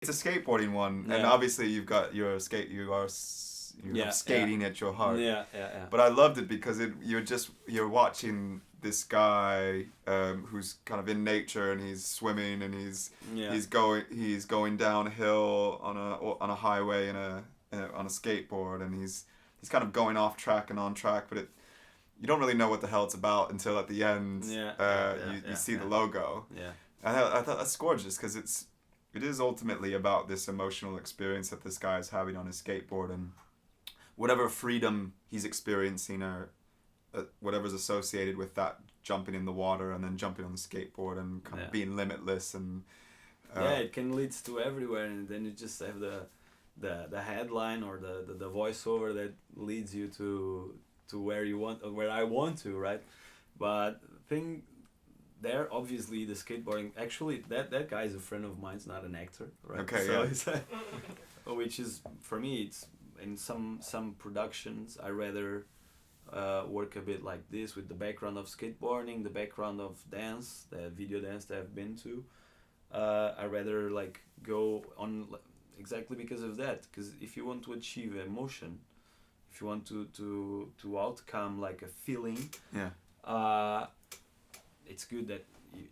it's a skateboarding one, and Yeah. obviously you're skating at your heart. Yeah, yeah, yeah. But I loved it because you're watching this guy who's kind of in nature, and he's swimming, and Yeah. he's going downhill on a highway on a skateboard, and he's kind of going off track and on track, but you don't really know what the hell it's about until at the end you see the logo. Yeah. I thought that's gorgeous because it is ultimately about this emotional experience that this guy is having on his skateboard, and whatever freedom he's experiencing, or whatever's associated with that, jumping in the water and then jumping on the skateboard and kind of being limitless, and it can lead to everywhere, and then you just have the headline or the voiceover that leads you to where you want, or where I want to, right? But thing there, obviously the skateboarding, actually that guy is a friend of mine. It's not an actor, right? Okay, so yeah. it's which is, for me, it's in some productions I rather work a bit like this, with the background of skateboarding, the background of dance, the video dance that I've been to. I rather like go on exactly because of that. Because if you want to achieve emotion, if you want to outcome like a feeling, it's good that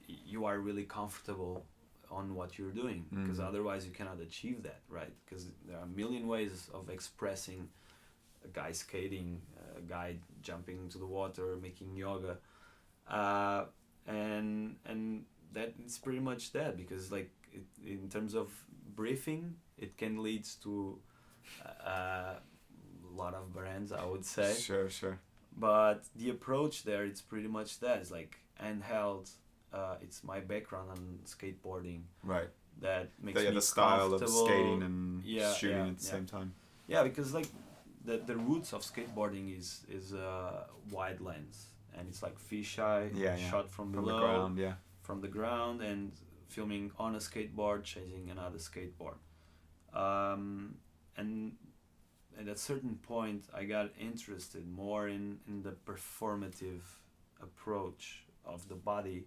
you are really comfortable on what you're doing, because otherwise you cannot achieve that, right? Because there are a million ways of expressing a guy skating, a guy jumping into the water, making yoga, and that it's pretty much that, because like in terms of briefing, it can lead to a lot of brands, I would say. Sure. But the approach there, it's pretty much that. It's like handheld. It's my background on skateboarding. Right. That makes me the style of comfortable. skating and shooting at the same time. Yeah, because like the roots of skateboarding is wide lens, and it's like fisheye, shot from below, the ground, from the ground, and filming on a skateboard, chasing another skateboard. And at a certain point, I got interested more in the performative approach of the body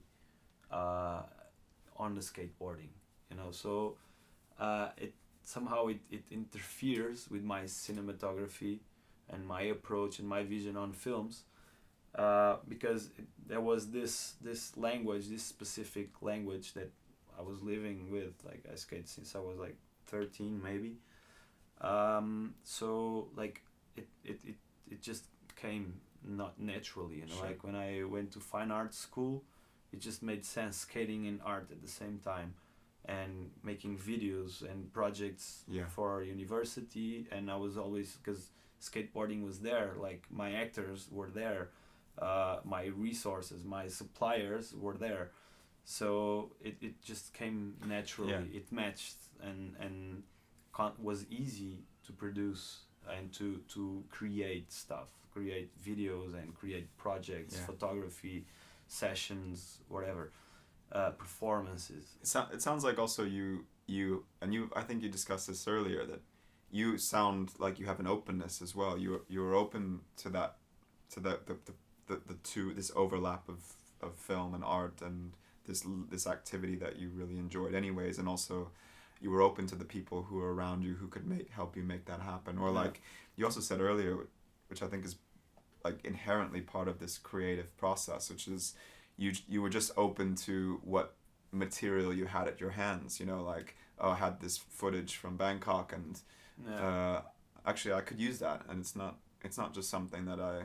on the skateboarding, so it somehow it interferes with my cinematography and my approach and my vision on films, because there was this language, this specific language that I was living with. Like, I skate since I was like 13 maybe, so like it just came not naturally, Sure. Like when I went to fine arts school, it just made sense, skating and art at the same time, and making videos and projects for university. And I was always, because skateboarding was there, like my actors were there, my resources, my suppliers were there, so it just came naturally. It matched, and was easy to produce and to create stuff, create videos and create projects, photography sessions, whatever, performances. It sounds like also you I think you discussed this earlier, that you sound like you have an openness as well. You're open to that, to the two, this overlap of film and art, and this activity that you really enjoyed anyways, and also you were open to the people who are around you who could help you make that happen. Or like you also said earlier, which I think is like inherently part of this creative process, which is you were just open to what material you had at your hands. Like, I had this footage from Bangkok, and actually I could use that, and it's not just something that I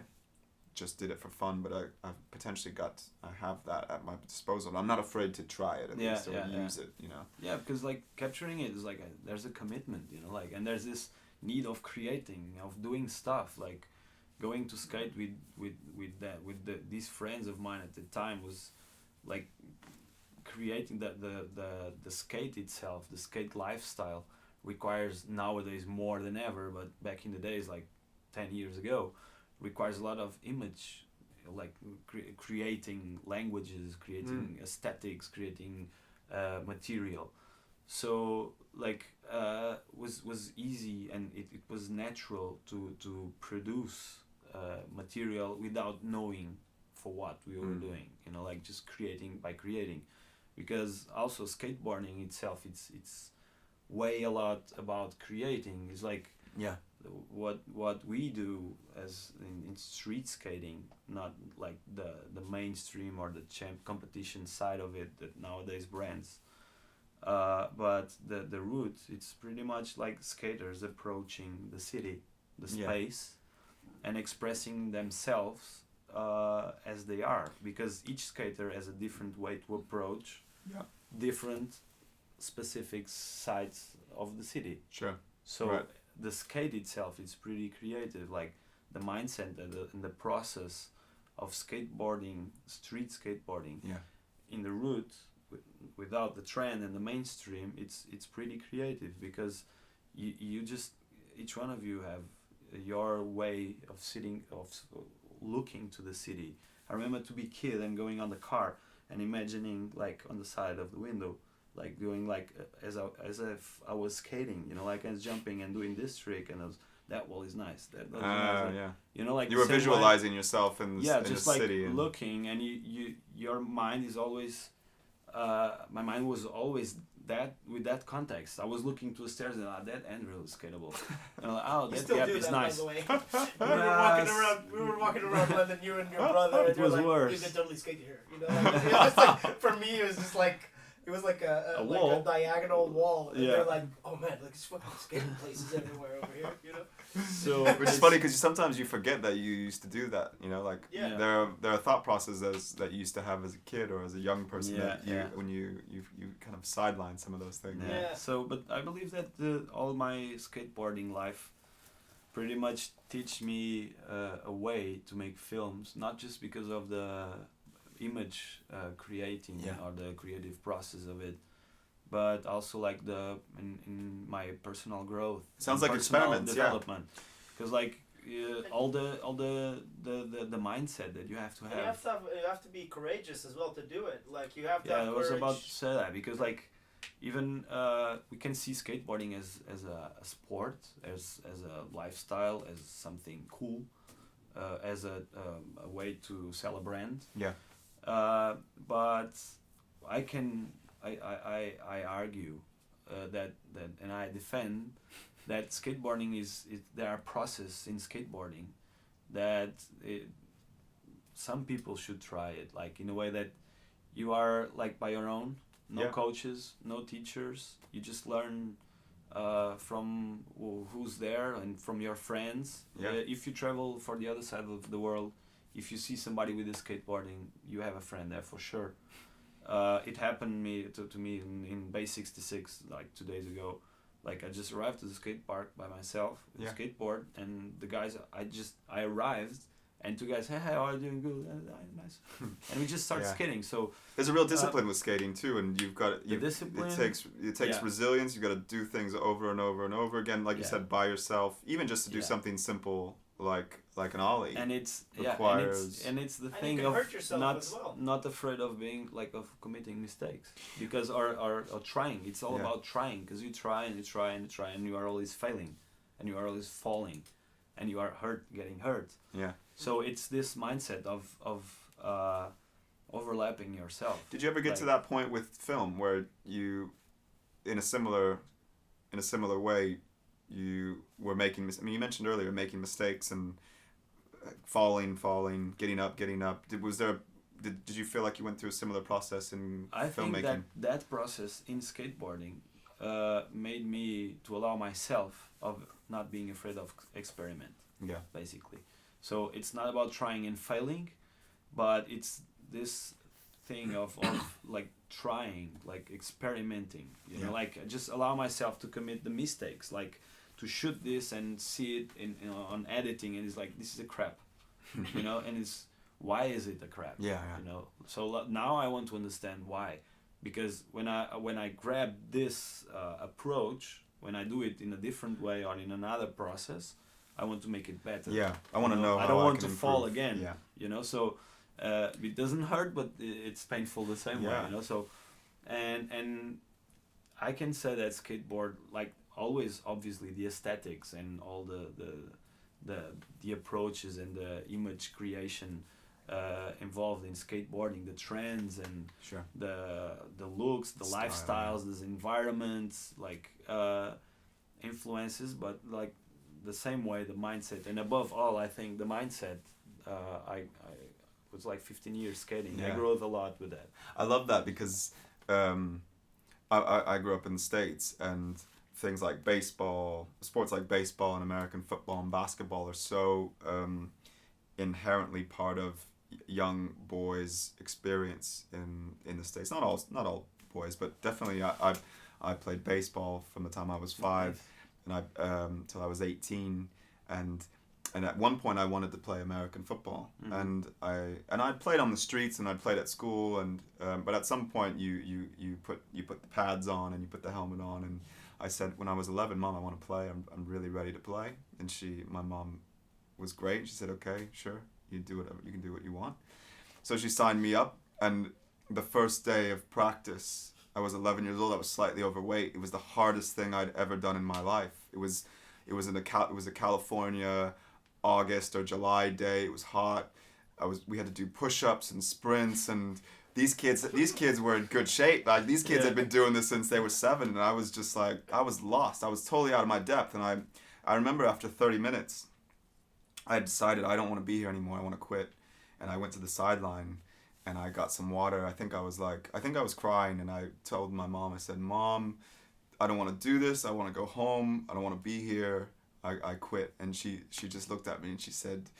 just did it for fun, but I have that at my disposal. I'm not afraid to try it, at least, or use it. Yeah, because like capturing it is like there's a commitment, like, and there's this need of creating, of doing stuff, like going to skate with these friends of mine at the time, was like creating the skate itself. The skate lifestyle requires nowadays more than ever, but back in the days, like 10 years ago, requires a lot of image, like creating languages, creating aesthetics, creating material. So like was easy, and it was natural to produce material without knowing for what we were doing, like just creating by creating. Because also skateboarding itself, it's way a lot about creating. It's like Yeah. what we do as in street skating, not like the mainstream or the competition side of it that nowadays brands. But the route, it's pretty much like skaters approaching the city, the Yeah. space, and expressing themselves as they are, because each skater has a different way to approach Yeah. different specific sides of the city. Sure. So Right. the skate itself is pretty creative, like the mindset and the process of skateboarding, street skateboarding, Yeah. in the route without the trend and the mainstream. It's pretty creative, because you just, each one of you have your way of sitting, of looking to the city. I remember to be kid and going on the car and imagining, like on the side of the window, like doing like as if I was skating, you know, like I was jumping and doing this trick, and I was, that wall is nice, that was nice. Yeah. You know, like You were the same way- visualizing yourself in the, yeah, in just the like city. And looking, and your mind is always, my mind was always that, with that context. I was looking to the stairs and that handrail is skatable. And I'm like, oh, You that still gap do is that, nice. by the way. We were walking around London, you and your brother, It and you're was like, worse. you could totally skate here. You know, like, it was like, for me, it was just like, it was like A like wall. a diagonal wall, and Yeah. they're like, oh man, like there's fucking skating places everywhere over here, you know. So which is funny because sometimes you forget that you used to do that. You know, like Yeah. there are thought processes that you used to have as a kid or as a young person Yeah, that you yeah. when you kind of sideline some of those things. Yeah. Yeah. So, but I believe that all my skateboarding life pretty much teach me a way to make films, not just because of the image creating Yeah. or the creative process of it, but also like in my personal growth. Sounds and like personal experiments, yeah. development, because like all the mindset that you have to And have. you have to be courageous as well to do it. Like you have to Yeah, have I was courage. about to say that, because like even we can see skateboarding as a sport, as a lifestyle, as something cool, as a way to sell a brand. Yeah. But I argue that and I defend that skateboarding is there are processes in skateboarding that some people should try it, like in a way that you are like by your own, no Yeah. coaches, no teachers, you just learn from who's there and from your friends. Yeah. If you travel for the other side of the world, if you see somebody with a skateboarding, you have a friend there for sure. It happened to me in Bay 66 like 2 days ago. Like I just arrived to the skate park by myself with Yeah. a skateboard, and the guys, I arrived, and two guys, hey, how are you doing? Good. Nice. And we just start Yeah. skating. So There's a real discipline with skating too, and you've got the discipline. it takes Yeah. resilience. You've got to do things over and over and over again, like you Yeah. said, by yourself. Even just to do Yeah. something simple like an ollie. And it's requires- and it's the And you thing can of hurt yourself not as well. not afraid of being like of committing mistakes, because or trying. It's all Yeah. about trying, because you try and you try and you try, and you are always failing, and you are always falling, and you are getting hurt. Yeah. So it's this mindset of overlapping yourself. Did you ever get to that point with film where you, in a similar way, you were making? I mean, you mentioned earlier making mistakes and falling, getting up. Did you feel like you went through a similar process in I think filmmaking? that process in skateboarding made me to allow myself of not being afraid of experiment, Yeah. basically. So it's not about trying and failing, but it's this thing of like trying, like experimenting, you know, Yeah. like I just allow myself to commit the mistakes, like to shoot this and see it on editing, and it's like, this is a crap, you know, and it's, why is it a crap? Yeah. You know, so now I want to understand why, because when I grab this approach, when I do it in a different way or in another process, I want to make it better. Yeah. I want to know. I how don't want can to fall improve. again. Yeah. You know, so it doesn't hurt, but it's painful the same way. Yeah. You know, so and I can say that skateboard, like always, obviously the aesthetics and all the approaches and the image creation involved in skateboarding, the trends and Sure. the looks, the Style, lifestyles, the environments, like influences, but like the same way the mindset, and above all, I think the mindset. I was like 15 years skating. I Yeah. grew up a lot with that. I love that because I grew up in the States, and things like baseball, sports like baseball and American football and basketball are so inherently part of young boys' experience in the States. Not all boys, but definitely I played baseball from the time I was 5 and I till I was 18, and at one point I wanted to play American football, and I'd played on the streets and I'd played at school, and but at some point you put the pads on and you put the helmet on, and I said when I was 11, Mom, I want to play. I'm really ready to play. And my mom was great. She said, okay, sure, you can do what you want. So she signed me up, and the first day of practice, I was 11 years old. I was slightly overweight. It was the hardest thing I'd ever done in my life. It was a California August or July day. It was hot. We had to do push-ups and sprints, and these kids were in good shape. Like, these kids had been doing this since they were 7, and I was just like, I was lost. I was totally out of my depth, and I remember after 30 minutes, I decided I don't want to be here anymore. I want to quit, and I went to the sideline, and I got some water. I think I was crying, and I told my mom. I said, Mom, I don't want to do this. I want to go home. I don't want to be here. I quit. And she just looked at me and she said,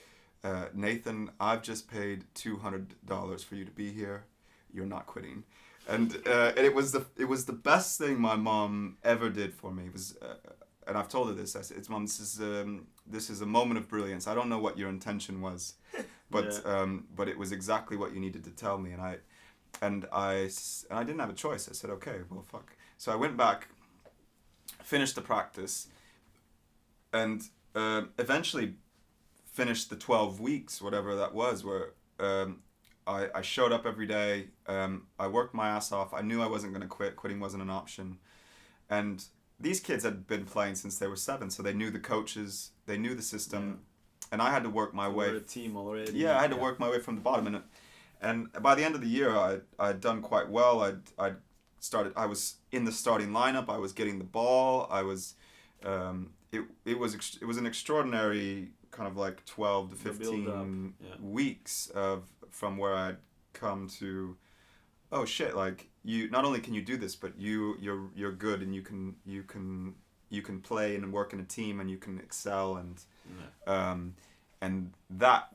Nathan, I've just paid $200 for you to be here. You're not quitting. And it was the best thing my mom ever did for me. It was, and I've told her this. I said, "It's Mom, this is a moment of brilliance. I don't know what your intention was, but but it was exactly what you needed to tell me." And I didn't have a choice. I said, "Okay, well, fuck." So I went back, finished the practice, and eventually finished the 12 weeks, whatever that was, where I showed up every day. I worked my ass off. I knew I wasn't going to quit. Quitting wasn't an option. And these kids had been playing since they were 7, so they knew the coaches, they knew the system, and I had to work my way. We're a team already. Yeah, I had to work my way from the bottom, and by the end of the year, I'd done quite well. I was in the starting lineup. I was getting the ball. I was, it was an extraordinary kind of like 12 to 15 weeks from where I'd come to, oh shit, like, you not only can you do this, but you're good, and you can play and work in a team, and you can excel, and that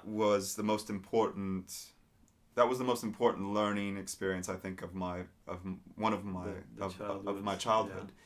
was the most important learning experience, I think, of my childhood.